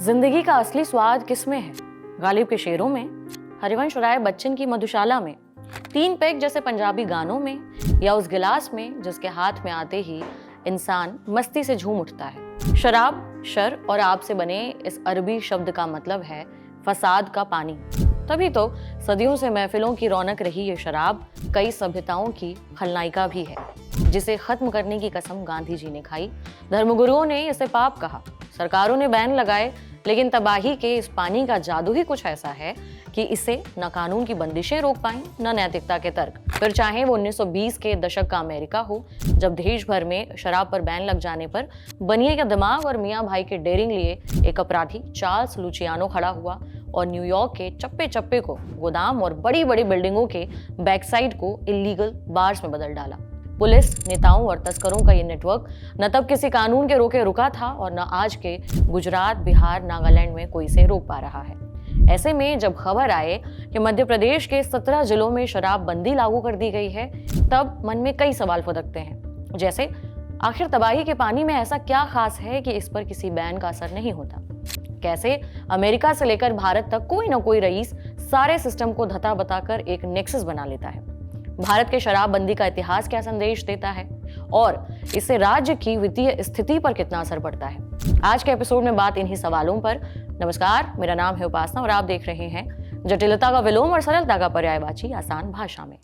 जिंदगी का असली स्वाद किसमें है? गालिब के शेरों में, हरिवंश राय बच्चन की मधुशाला में, 3 पेग जैसे पंजाबी गानों में, या उस गिलास में जिसके हाथ में आते ही इंसान मस्ती से झूम उठता है। शराब, शर और आब से बने इस अरबी शब्द का मतलब है फसाद का पानी। तभी तो सदियों से महफिलों की रौनक रही ये शराब कई सभ्यताओं की खलनायिका भी है, जिसे खत्म करने की कसम गांधी जी ने खाई। धर्मगुरुओं ने इसे पाप कहा, सरकारों ने बैन लगाए, लेकिन तबाही के इस पानी का जादू ही कुछ ऐसा है कि इसे न कानून की बंदिशें रोक पाएं, न नैतिकता के तर्क। फिर चाहे वो 1920 के दशक का अमेरिका हो, जब देश भर में शराब पर बैन लग जाने पर बनिए का दिमाग और मियां भाई के डेयरिंग लिए एक अपराधी चार्ल्स लुचियानो खड़ा हुआ और न्यूयॉर्क के चप्पे चप्पे को गोदाम और बड़ी बड़ी बिल्डिंगों के बैकसाइड को इलीगल बार्स में बदल डाला। पुलिस, नेताओं और तस्करों का ये नेटवर्क न तब किसी कानून के रोके रुका था और न आज के गुजरात, बिहार, नागालैंड में कोई इसे रोक पा रहा है। ऐसे में जब खबर आए कि मध्य प्रदेश के 17 जिलों में शराब बंदी लागू कर दी गई है, तब मन में कई सवाल फुदकते हैं, जैसे आखिर तबाही के पानी में ऐसा क्या खास है कि इस पर किसी बैन का असर नहीं होता? कैसे अमेरिका से लेकर भारत तक कोई ना कोई रईस सारे सिस्टम को धता बताकर एक नेक्सस बना लेता है? भारत के शराबबंदी का इतिहास क्या संदेश देता है और इससे राज्य की वित्तीय स्थिति पर कितना असर पड़ता है? आज के एपिसोड में बात इन्हीं सवालों पर। नमस्कार, मेरा नाम है उपासना और आप देख रहे हैं जटिलता का विलोम और सरलता का पर्यायवाची आसान भाषा में।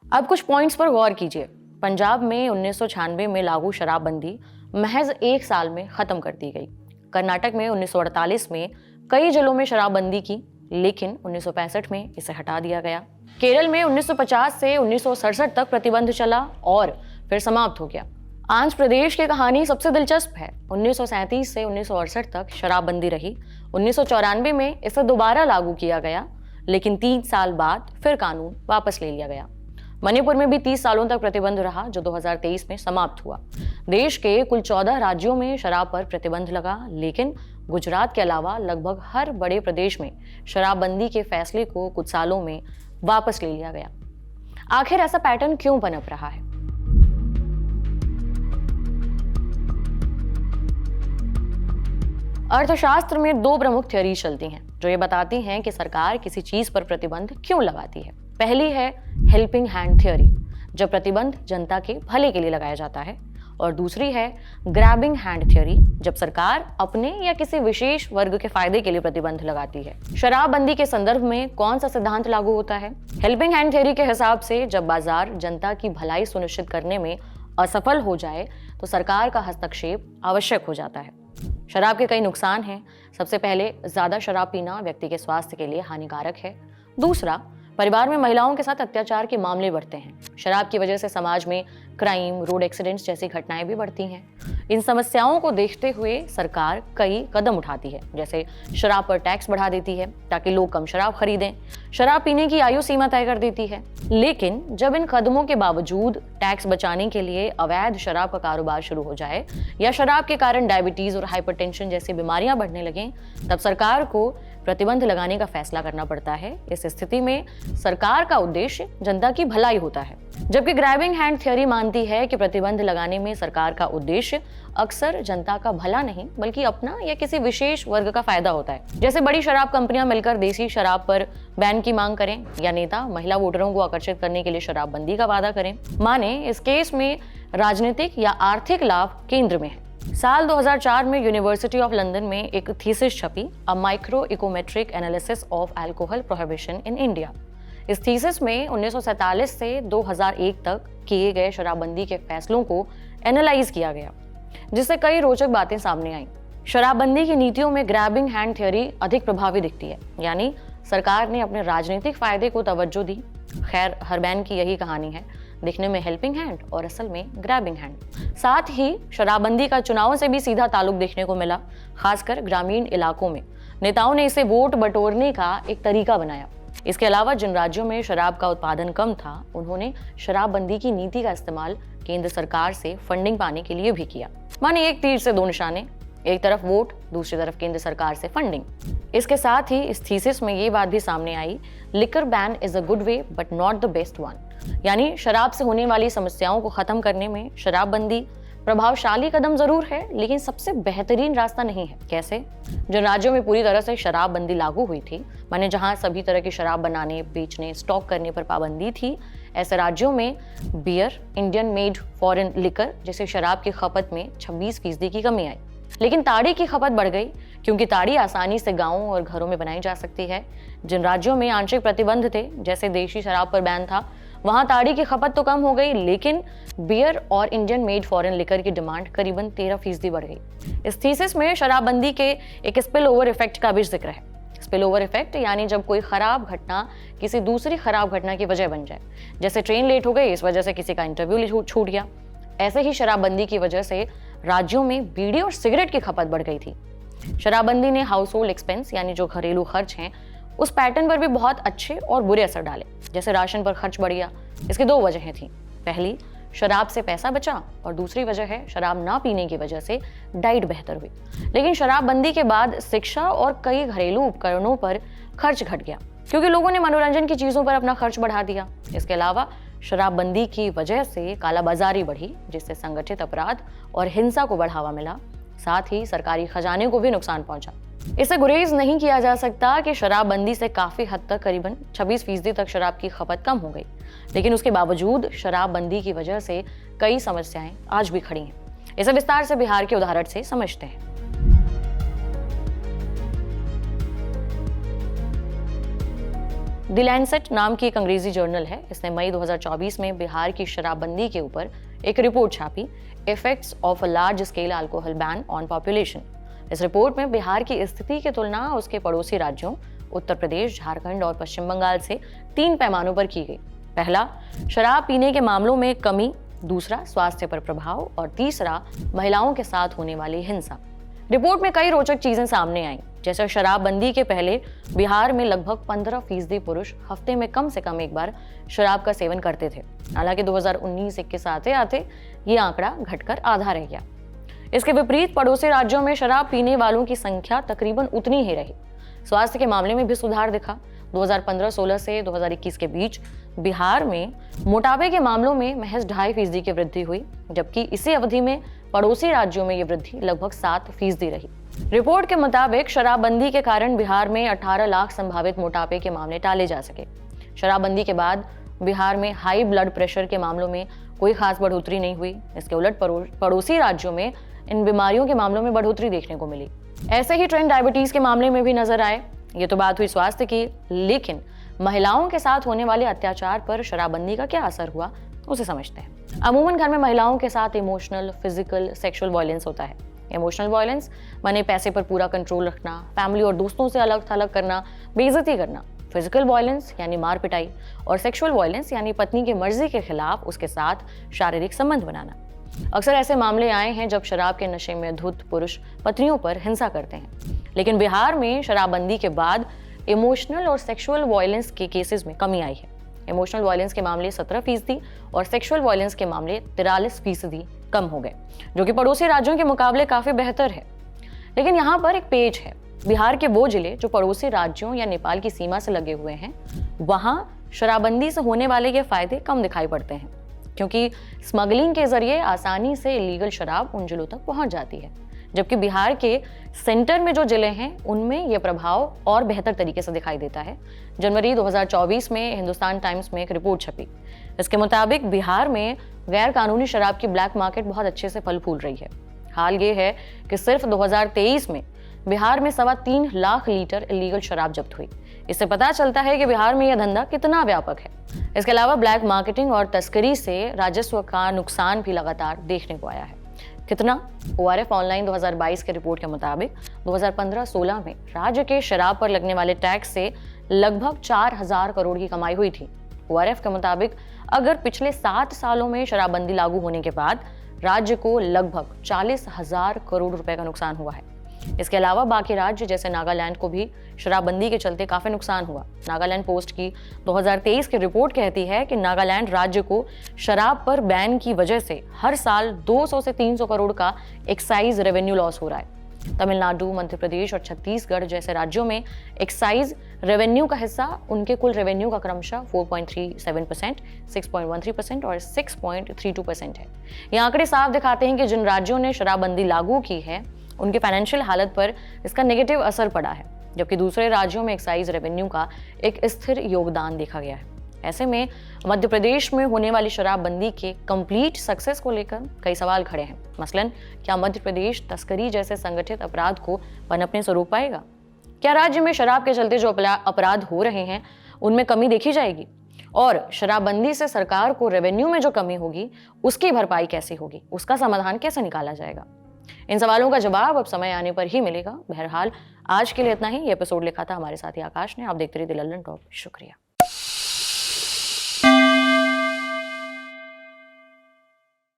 अब कुछ पॉइंट्स पर गौर कीजिए। पंजाब में 1996 में लागू शराबबंदी महज 1 साल में खत्म कर दी गई। कर्नाटक में 1948 में कई जिलों में शराबबंदी की, लेकिन 1965 में इसे हटा दिया गया। केरल में 1950 से 1967 तक प्रतिबंध चला और फिर समाप्त हो गया। आंध्र प्रदेश की कहानी सबसे दिलचस्प है। 1937 से 1968 तक शराबबंदी रही। 1994 में इसे दोबारा लागू किया गया, लेकिन 3 साल बाद फिर कानून वापस ले लिया गया। मणिपुर में भी 30 सालों तक प्रतिबंध रहा, जो 2023 में समाप्त हुआ। देश के कुल 14 राज्यों में शराब पर प्रतिबंध लगा, लेकिन गुजरात के अलावा लगभग हर बड़े प्रदेश में शराबबंदी के फैसले को कुछ सालों में वापस ले लिया गया। आखिर ऐसा पैटर्न क्यों पनप रहा है? अर्थशास्त्र में 2 प्रमुख थ्योरी चलती हैं, जो ये बताती हैं कि सरकार किसी चीज पर प्रतिबंध क्यों लगाती है। पहली है हेल्पिंग हैंड थ्योरी, जब प्रतिबंध जनता के भले के लिए लगाया जाता है, और दूसरी है ग्रैबिंग हैंड थ्योरी, जब सरकार अपने या किसी विशेष वर्ग के फायदे के लिए प्रतिबंध लगाती है। शराबबंदी के संदर्भ में कौन सा सिद्धांत लागू होता है? हेल्पिंग हैंड थ्योरी के हिसाब से जब बाजार जनता की भलाई सुनिश्चित करने में असफल हो जाए तो सरकार का हस्तक्षेप आवश्यक हो जाता है। शराब के कई नुकसान हैं। सबसे पहले, ज्यादा शराब पीना व्यक्ति के स्वास्थ्य के लिए हानिकारक है। दूसरा, परिवार में महिलाओं के साथ अत्याचार के मामले बढ़ते हैं। शराब की वजह से समाज में क्राइम, रोड एक्सीडेंट्स जैसी घटनाएं भी बढ़ती हैं। इन समस्याओं को देखते हुए सरकार कई कदम उठाती है, जैसे शराब पर टैक्स बढ़ा देती है ताकि लोग कम शराब खरीदें, शराब पीने की आयु सीमा तय कर देती है। लेकिन जब इन कदमों के बावजूद टैक्स बचाने के लिए अवैध शराब का कारोबार शुरू हो जाए या शराब के कारण डायबिटीज और हाइपरटेंशन जैसी बीमारियां बढ़ने लगें, तब सरकार को प्रतिबंध लगाने का फैसला करना पड़ता है। इस स्थिति में सरकार का उद्देश्य जनता की भलाई होता है, जबकि ग्रैबिंग हैंड थ्योरी मानती है कि प्रतिबंध लगाने में सरकार का उद्देश्य अक्सर जनता का भला नहीं बल्कि अपना या किसी विशेष वर्ग का फायदा होता है। जैसे बड़ी शराब कंपनियां मिलकर देसी शराब पर बैन की मांग करें, या नेता महिला वोटरों को आकर्षित करने के लिए शराबबंदी का वादा करें। माने इस केस में राजनीतिक या आर्थिक लाभ केंद्र में है। साल 2004 में यूनिवर्सिटी ऑफ लंदन में एक थीसिस छपी, a micro econometric analysis of alcohol prohibition in India. इस थीसिस में 1947 से 2001 तक किए गए शराबबंदी के फैसलों को एनालाइज किया गया, जिससे कई रोचक बातें सामने आईं। शराबबंदी की नीतियों में ग्रैबिंग हैंड थ्योरी अधिक प्रभावी दिखती है, यानी सरकार ने अपने राजनीतिक फायदे को तवज्जो दी। खैर, हर बैन की यही कहानी है, दिखने में हेल्पिंग हैंड और असल में ग्रैबिंग हैंड। साथ ही शराबबंदी का चुनावों से भी सीधा ताल्लुक देखने को मिला, खासकर ग्रामीण इलाकों में। नेताओं ने इसे वोट बटोरने का एक तरीका बनाया। इसके अलावा जिन राज्यों में शराब का उत्पादन कम था, उन्होंने शराबबंदी की नीति का इस्तेमाल केंद्र सरकार से फंडिंग पाने के लिए भी किया। माने एक तीर से 2 निशाने, एक तरफ वोट, दूसरी तरफ केंद्र सरकार से फंडिंग। इसके साथ ही इस थीसिस में ये बात भी सामने आई, liquor ban is a good way but not the best one, यानी शराब से होने वाली समस्याओं को खत्म करने में शराबबंदी प्रभावशाली कदम जरूर है, लेकिन सबसे बेहतरीन रास्ता नहीं है। कैसे? जिन राज्यों में पूरी तरह से शराबबंदी लागू हुई थी, माने जहां सभी तरह की शराब बनाने, बेचने, स्टॉक करने पर पाबंदी थी, ऐसे राज्यों में beer, Indian made foreign liquor जैसे शराब की खपत में 26% की कमी आई। लेकिन ताड़ी की खपत बढ़ गई, क्योंकि ताड़ी आसानी से गांवों और घरों में बनाई जा सकती है। जिन राज्यों में आंशिक प्रतिबंध थे, जैसे देशी शराब पर बैन था, वहां ताड़ी की खपत तो कम हो गई, लेकिन बियर और इंडियन मेड फॉरेन लिकर की डिमांड करीबन 13% बढ़ गई। इस थीसिस में शराबबंदी के एक स्पिल ओवर इफेक्ट का भी जिक्र है। स्पिल ओवर इफेक्ट यानी जब कोई खराब घटना किसी दूसरी खराब घटना की वजह बन जाए, जैसे ट्रेन लेट हो गई, इस वजह से किसी का इंटरव्यू छूट गया। ऐसे ही शराबबंदी की वजह से राज्यों में बीड़ी और सिगरेट की खपत बढ़ गई थी। शराबबंदी ने हाउस होल्ड एक्सपेंस यानी जो घरेलू खर्च हैं, उस पैटर्न पर भी बहुत अच्छे और बुरे असर डाले। जैसे राशन पर खर्च बढ़ गया। इसकी 2 वजहें थी। पहली, शराब से पैसा बचा, और दूसरी वजह है शराब ना पीने की वजह से डाइट बेहतर हुई। लेकिन शराबबंदी के बाद शिक्षा और कई घरेलू उपकरणों पर खर्च घट गया, क्योंकि लोगों ने मनोरंजन की चीजों पर अपना खर्च बढ़ा दिया। इसके अलावा शराबबंदी की वजह से कालाबाजारी बढ़ी, जिससे संगठित अपराध और हिंसा को बढ़ावा मिला। साथ ही सरकारी खजाने को भी नुकसान पहुंचा। इससे गुरेज नहीं किया जा सकता कि शराबबंदी से काफी हद तक करीबन 26% तक शराब की खपत कम हो गई, लेकिन उसके बावजूद शराबबंदी की वजह से कई समस्याएं आज भी खड़ी हैं। इसे विस्तार से बिहार के उदाहरण से समझते हैं। द लैंसेट नाम की एक अंग्रेजी जर्नल है। इसने मई 2024 में बिहार की शराबबंदी के ऊपर एक रिपोर्ट छापी, effects of a large scale alcohol ban on population. इस रिपोर्ट में बिहार की स्थिति की तुलना उसके पड़ोसी राज्यों उत्तर प्रदेश, झारखंड और पश्चिम बंगाल से 3 पैमानों पर की गई। पहला, शराब पीने के मामलों में कमी। दूसरा, स्वास्थ्य पर प्रभाव। और तीसरा, महिलाओं के साथ होने वाली हिंसा। रिपोर्ट में कई रोचक चीजें सामने आईं, जैसे शराबबंदी के पहले बिहार में लगभग 15% पुरुष हफ्ते में कम से कम एक बार शराब का सेवन करते थे। हालांकि 2019-21 आते आते ये आंकड़ा घटकर आधा रह गया। इसके विपरीत पड़ोसी राज्यों में शराब पीने वालों की संख्या तकरीबन उतनी ही रही। स्वास्थ्य के मामले में भी सुधार दिखा। 2015-16 से 2021 के बीच बिहार में मोटापे के मामलों में महज 2.5% की वृद्धि हुई, जबकि इसी अवधि में पड़ोसी राज्यों में ये वृद्धि लगभग 7% रही। रिपोर्ट के मुताबिक शराबबंदी के कारण बिहार में 18 लाख संभावित मोटापे के मामले टाले जा सके। शराबबंदी के बाद बिहार में हाई ब्लड प्रेशर के मामलों में कोई खास बढ़ोतरी नहीं हुई। इसके उलट पड़ोसी राज्यों में इन बीमारियों के मामलों में बढ़ोतरी देखने को मिली। ऐसे ही ट्रेंड डायबिटीज के मामले में भी नजर आए। ये तो बात हुई स्वास्थ्य की, लेकिन महिलाओं के साथ होने वाले अत्याचार पर शराबबंदी का क्या असर हुआ, उसे समझते हैं। अमूमन घर में महिलाओं के साथ इमोशनल, फिजिकल, सेक्सुअल वायलेंस होता है। इमोशनल वायलेंस माने पैसे पर पूरा कंट्रोल रखना, फैमिली और दोस्तों से अलग थलग करना, बेइज्जती करना। फिजिकल वायलेंस यानी मार पिटाई, और सेक्सुअल वायलेंस यानी पत्नी की मर्जी के खिलाफ उसके साथ शारीरिक संबंध बनाना। अक्सर ऐसे मामले आए हैं जब शराब के नशे में धुत पुरुष पत्नियों पर हिंसा करते हैं। लेकिन बिहार में शराबबंदी के बाद इमोशनल और सेक्सुअल वायलेंस के केसेस में कमी आई है। इमोशनल वायलेंस के मामले 17% और सेक्सुअल वायलेंस के मामले 43% कम हो गए, जो कि पड़ोसी राज्यों के मुकाबले काफी बेहतर है। लेकिन यहाँ पर एक पेच है। बिहार के वो जिले जो पड़ोसी राज्यों या नेपाल की सीमा से लगे हुए हैं, वहां शराबबंदी से होने वाले ये फायदे कम दिखाई पड़ते हैं, क्योंकि स्मगलिंग के जरिए आसानी से इलीगल शराब उन जिलों तक पहुंच जाती है। जबकि बिहार के सेंटर में जो जिले हैं, उनमें यह प्रभाव और बेहतर तरीके से दिखाई देता है। जनवरी 2024 में हिंदुस्तान टाइम्स में एक रिपोर्ट छपी। इसके मुताबिक बिहार में गैर कानूनी शराब की ब्लैक मार्केट बहुत अच्छे से फल फूल रही है। हाल ये है कि सिर्फ 2023 में बिहार में 3.25 लाख लीटर इलीगल शराब जब्त हुई। इससे पता चलता है कि बिहार में यह धंधा कितना व्यापक है। इसके अलावा ब्लैक मार्केटिंग और तस्करी से राजस्व का नुकसान भी लगातार देखने को आया है। कितना? ORF ऑनलाइन 2022 के रिपोर्ट के मुताबिक 2015-16 में राज्य के शराब पर लगने वाले टैक्स से लगभग 4,000 करोड़ की कमाई हुई थी। ORF के मुताबिक अगर पिछले 7 सालों में शराबबंदी लागू होने के बाद राज्य को लगभग 40,000 करोड़ रुपए का नुकसान हुआ है। इसके अलावा बाकी राज्य जैसे नागालैंड को भी शराबबंदी के चलते काफी नुकसान हुआ। नागालैंड पोस्ट की 2023 की रिपोर्ट कहती है कि नागालैंड राज्य को शराब पर बैन की वजह से हर साल 200 से 300 करोड़ का एक्साइज रेवेन्यू लॉस हो रहा है। तमिलनाडु, मध्य प्रदेश और छत्तीसगढ़ जैसे राज्यों में एक्साइज रेवेन्यू का हिस्सा उनके कुल रेवेन्यू का क्रमशः 4.37%, 6.13% और 6.32% है। ये आंकड़े साफ दिखाते हैं कि जिन राज्यों ने शराबबंदी लागू की है उनके फाइनेंशियल हालत पर इसका नेगेटिव असर पड़ा है, जबकि दूसरे राज्यों में एक्साइज रेवेन्यू का एक स्थिर योगदान देखा गया है। ऐसे में मध्य प्रदेश में होने वाली शराबबंदी के कंप्लीट सक्सेस को लेकर कई सवाल खड़े हैं। मसलन, क्या मध्य प्रदेश तस्करी जैसे संगठित अपराध को पनपने से रोक पाएगा? क्या राज्य में शराब के चलते जो अपराध हो रहे हैं उनमें कमी देखी जाएगी? और शराबबंदी से सरकार को रेवेन्यू में जो कमी होगी उसकी भरपाई कैसे होगी, उसका समाधान कैसे निकाला जाएगा? इन सवालों का जवाब अब समय आने पर ही मिलेगा। बहरहाल आज के लिए इतना ही। ये एपिसोड लिखा था हमारे साथी आकाश ने। आप देखते रहिए द लल्लन टॉप। शुक्रिया।